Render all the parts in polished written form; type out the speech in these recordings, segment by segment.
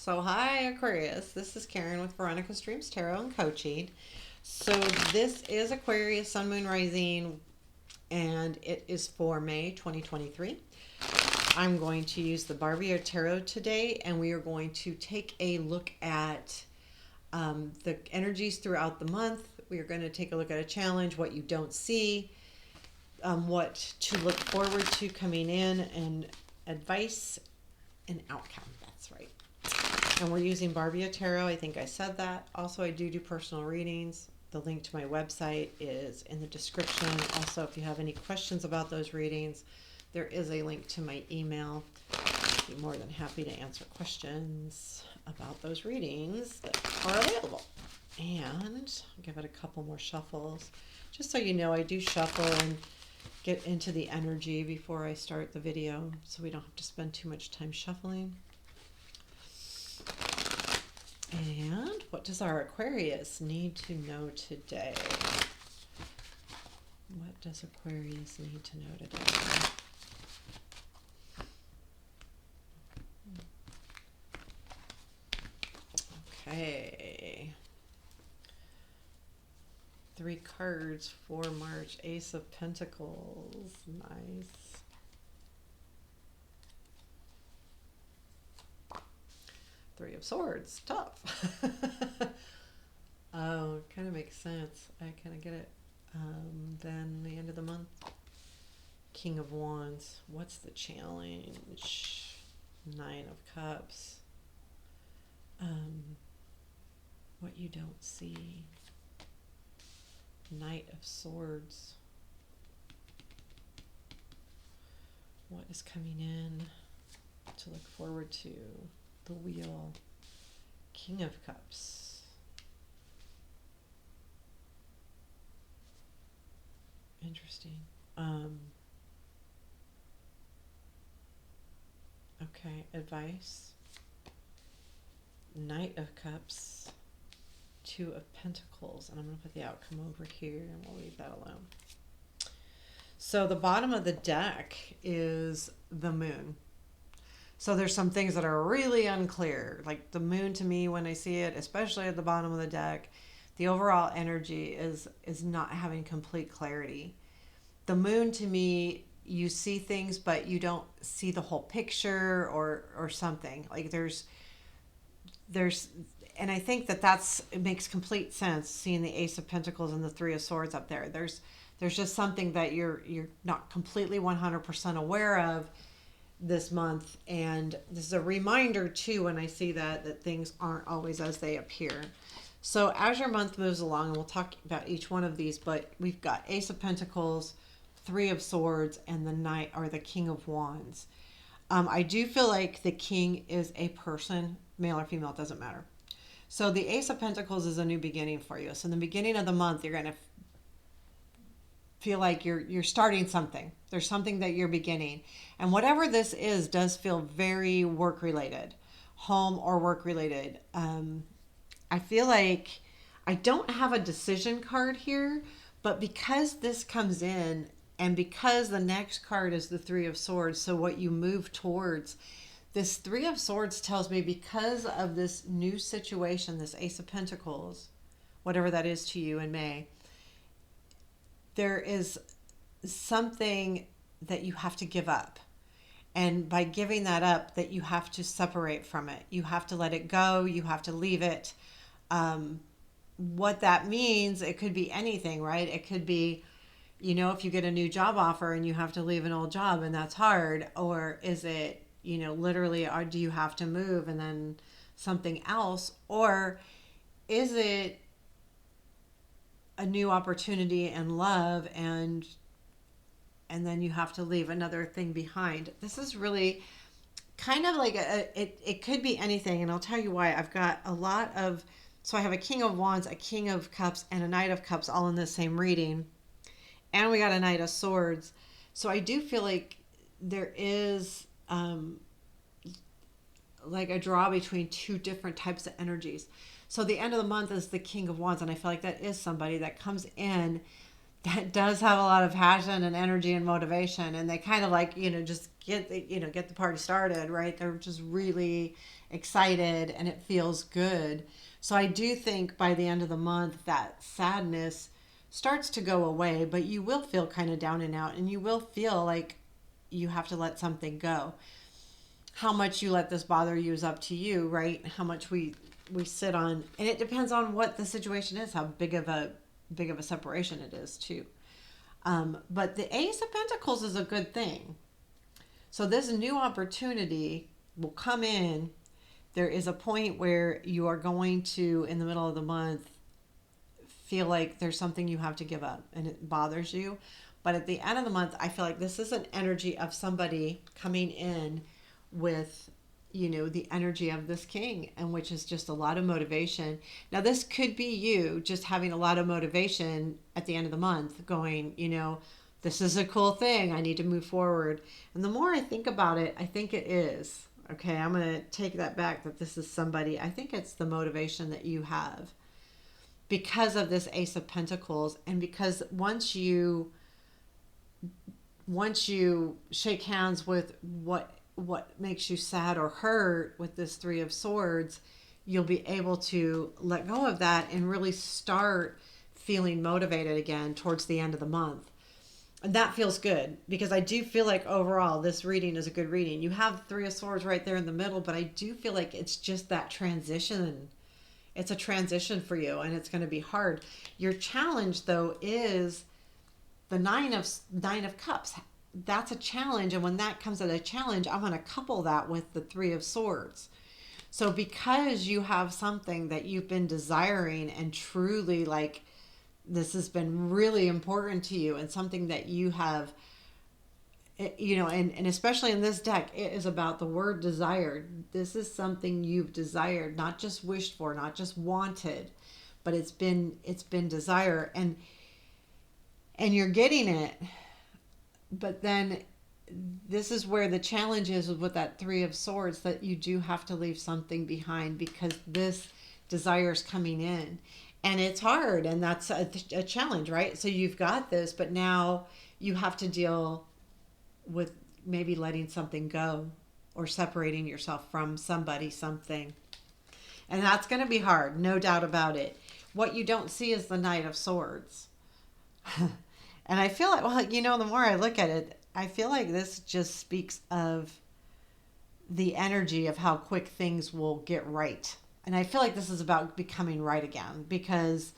So, hi Aquarius. This is Karen with Veronica's Dreams Tarot and Coaching. So, this is Aquarius Sun, Moon, Rising, and it is for May 2023. I'm going to use the Barbie Tarot today, and we are going to take a look at the energies throughout the month. We are going to take a look at a challenge, what you don't see, what to look forward to coming in, and advice and outcome. That's right. And we're using Barbie Tarot. I think I said that. Also, I do personal readings. The link to my website is in the description. Also, if you have any questions about those readings, there is a link to my email. I'd be more than happy to answer questions about those readings that are available. And I'll give it a couple more shuffles. Just so you know, I do shuffle and get into the energy before I start the video, so we don't have to spend too much time shuffling. And what does our Aquarius need to know today? What does Aquarius need to know today? Okay. 3 cards for March. Ace of Pentacles. Nice. Three of Swords. Tough. Oh, kind of makes sense. I kind of get it. Then the end of the month. King of Wands. What's the challenge? 9 of Cups. What you don't see. Knight of Swords. What is coming in to look forward to? The Wheel. King of Cups. Interesting. Okay, advice. Knight of Cups. 2 of Pentacles. And I'm going to put the outcome over here and we'll leave that alone. So the bottom of the deck is the moon. So there's some things that are really unclear. Like the moon, to me, when I see it, especially at the bottom of the deck, the overall energy is not having complete clarity. The moon, to me, you see things, but you don't see the whole picture or something. Like there's, and I think it makes complete sense seeing the Ace of Pentacles and the 3 of Swords up there. There's just something that you're not completely 100% aware of this month, and this is a reminder too when I see that things aren't always as they appear. So as your month moves along, and we'll talk about each one of these, but we've got Ace of Pentacles, 3 of Swords, and the Knight or the King of Wands. I do feel like the King is a person, male or female, it doesn't matter. So the Ace of Pentacles is a new beginning for you. So in the beginning of the month, you're going to feel like you're starting something. There's something that you're beginning. And whatever this is does feel very work related, home or work related. I feel like I don't have a decision card here, but because this comes in and because the next card is the 3 of Swords, so what you move towards, this 3 of Swords tells me because of this new situation, this Ace of Pentacles, whatever that is to you in May, there is something that you have to give up. And by giving that up, that you have to separate from it. You have to let it go. You have to leave it. What that means, it could be anything, right? It could be, if you get a new job offer and you have to leave an old job and that's hard, or is it, literally, or do you have to move and then something else? Or is it a new opportunity and love and then you have to leave another thing behind? This is really kind of like it could be anything, and I'll tell you why. I've got a lot of, so I have a King of Wands, a King of Cups, and a Knight of Cups all in the same reading, and we got a Knight of Swords. So I do feel like there is like a draw between 2 different types of energies. So the end of the month is the King of Wands, and I feel like that is somebody that comes in that does have a lot of passion and energy and motivation, and they kind of like, just get the party started, right? They're just really excited and it feels good. So I do think by the end of the month that sadness starts to go away, but you will feel kind of down and out, and you will feel like you have to let something go. How much you let this bother you is up to you, right? How much we sit on, and it depends on what the situation is, how big of a separation it is too. But the Ace of Pentacles is a good thing. So this new opportunity will come in. There is a point where you are going to, in the middle of the month, feel like there's something you have to give up and it bothers you. But at the end of the month, I feel like this is an energy of somebody coming in with, the energy of this king, and which is just a lot of motivation. Now, this could be you just having a lot of motivation at the end of the month, going, this is a cool thing. I need to move forward. And the more I think about it, I think it is. Okay, I'm going to take that back, that this is somebody. I think it's the motivation that you have because of this Ace of Pentacles, and because once you shake hands with what makes you sad or hurt with this Three of Swords, you'll be able to let go of that and really start feeling motivated again towards the end of the month. And that feels good, because I do feel like overall this reading is a good reading. You have Three of Swords right there in the middle, but I do feel like it's just that transition. It's a transition for you, and it's going to be hard. Your challenge, though, is the Nine of Cups. That's a challenge, and when that comes as a challenge, I'm going to couple that with the Three of Swords. So because you have something that you've been desiring and truly like, this has been really important to you, and something that you have, and especially in this deck, it is about the word desired. This is something you've desired, not just wished for, not just wanted, but it's been desire, and you're getting it. But then this is where the challenge is with that Three of Swords, that you do have to leave something behind, because this desire is coming in. And it's hard, and that's a challenge, right? So you've got this, but now you have to deal with maybe letting something go, or separating yourself from somebody, something. And that's going to be hard, no doubt about it. What you don't see is the Knight of Swords. And I feel like, well, the more I look at it, I feel like this just speaks of the energy of how quick things will get right. And I feel like this is about becoming right again, because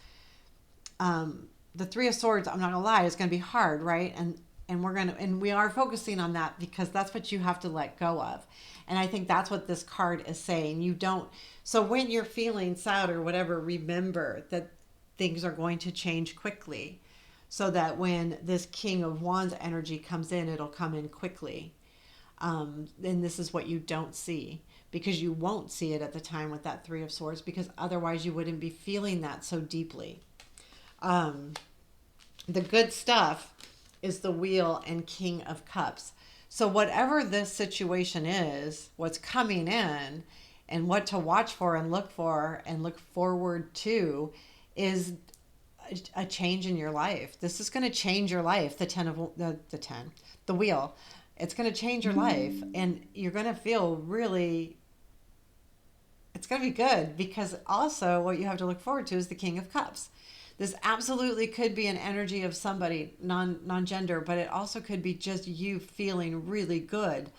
the Three of Swords, I'm not gonna lie, is gonna be hard, right? And we are focusing on that, because that's what you have to let go of. And I think that's what this card is saying. So when you're feeling sad or whatever, remember that things are going to change quickly, so that when this King of Wands energy comes in, it'll come in quickly. And this is what you don't see, because you won't see it at the time with that Three of Swords, because otherwise you wouldn't be feeling that so deeply. The good stuff is the Wheel and King of Cups. So whatever this situation is, what's coming in, and what to watch for and look forward to, is a change in your life. This is going to change your life. The Wheel. It's going to change your life, and you're going to feel really, it's going to be good, because also what you have to look forward to is the King of Cups. This absolutely could be an energy of somebody non-gender, but it also could be just you feeling really good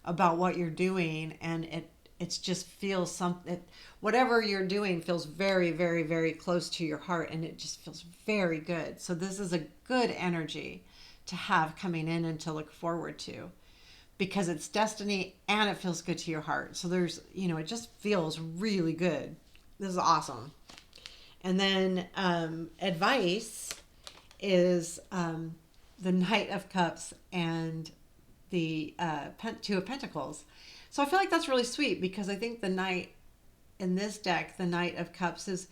about what you're doing, and it's just feels something. Whatever you're doing feels very, very, very close to your heart, and it just feels very good. So this is a good energy to have coming in and to look forward to, because it's destiny and it feels good to your heart. So there's, it just feels really good. This is awesome. And then advice is the Knight of Cups and the Two of Pentacles. So I feel like that's really sweet, because I think the Knight in this deck, the Knight of Cups, is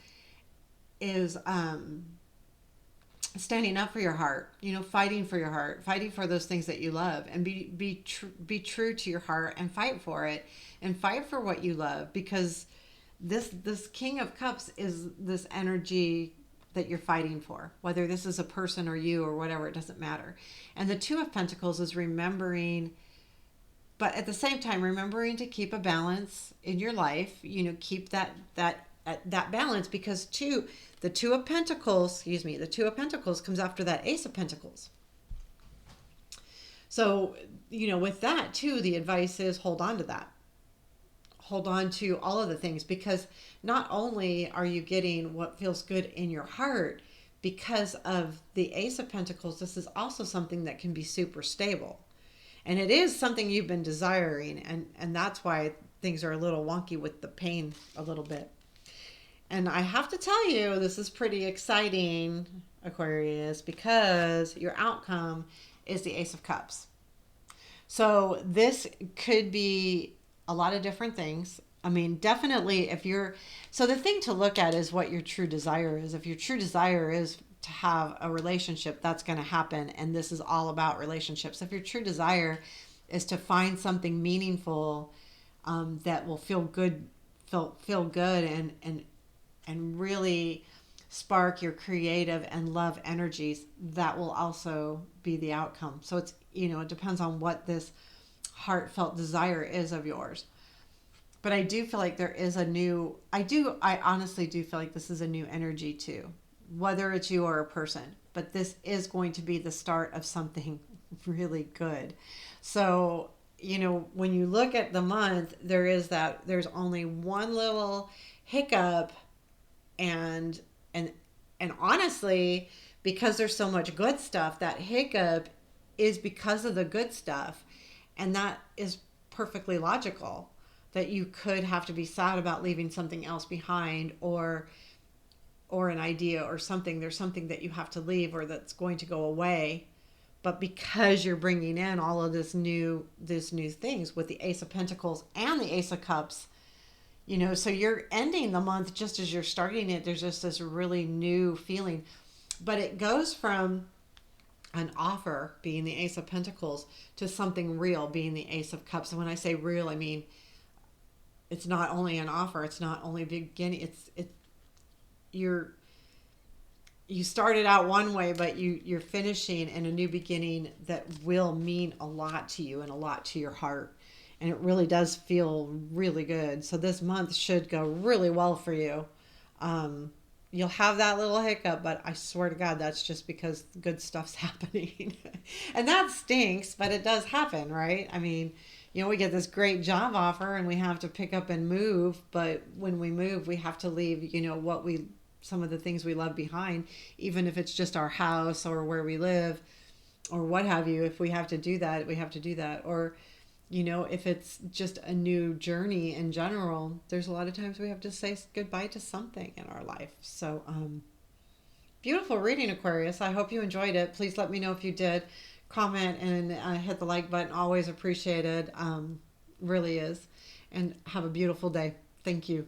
standing up for your heart, fighting for your heart, fighting for those things that you love, and be true to your heart, and fight for it, and fight for what you love, because this King of Cups is this energy that you're fighting for, whether this is a person or you or whatever, it doesn't matter. And the Two of Pentacles is remembering, but at the same time, remembering to keep a balance in your life, keep that balance, because the Two of Pentacles, the Two of Pentacles comes after that Ace of Pentacles. So, with that too, the advice is hold on to that. Hold on to all of the things, because not only are you getting what feels good in your heart because of the Ace of Pentacles, this is also something that can be super stable. And it is something you've been desiring, and that's why things are a little wonky with the pain a little bit. And I have to tell you, this is pretty exciting, Aquarius, because your outcome is the Ace of Cups. So this could be a lot of different things. I mean, definitely so the thing to look at is what your true desire is. If your true desire is to have a relationship, that's going to happen. And this is all about relationships. If your true desire is to find something meaningful that will feel good and really spark your creative and love energies, that will also be the outcome. So it's, it depends on what this heartfelt desire is of yours. But I do feel like there is I honestly do feel like this is a new energy too, whether it's you or a person, but this is going to be the start of something really good. So, when you look at the month, there's only one little hiccup, and honestly, because there's so much good stuff, that hiccup is because of the good stuff. And that is perfectly logical, that you could have to be sad about leaving something else behind, or an idea or something. There's something that you have to leave or that's going to go away. But because you're bringing in all of this new things with the Ace of Pentacles and the Ace of Cups, so you're ending the month just as you're starting it. There's just this really new feeling. But it goes from an offer, being the Ace of Pentacles, to something real, being the Ace of Cups. And when I say real, I mean it's not only an offer, it's not only beginning, you started out one way, but you're finishing in a new beginning that will mean a lot to you and a lot to your heart. And it really does feel really good. So this month should go really well for you. You'll have that little hiccup, but I swear to God, that's just because good stuff's happening. And that stinks, but it does happen, right? I mean, we get this great job offer and we have to pick up and move. But when we move, we have to leave, some of the things we love behind, even if it's just our house or where we live or what have you. If we have to do that, we have to do that. Or, if it's just a new journey in general, there's a lot of times we have to say goodbye to something in our life. So, beautiful reading, Aquarius. I hope you enjoyed it. Please let me know if you did. Comment and hit the like button. Always appreciated. Really is. And have a beautiful day. Thank you.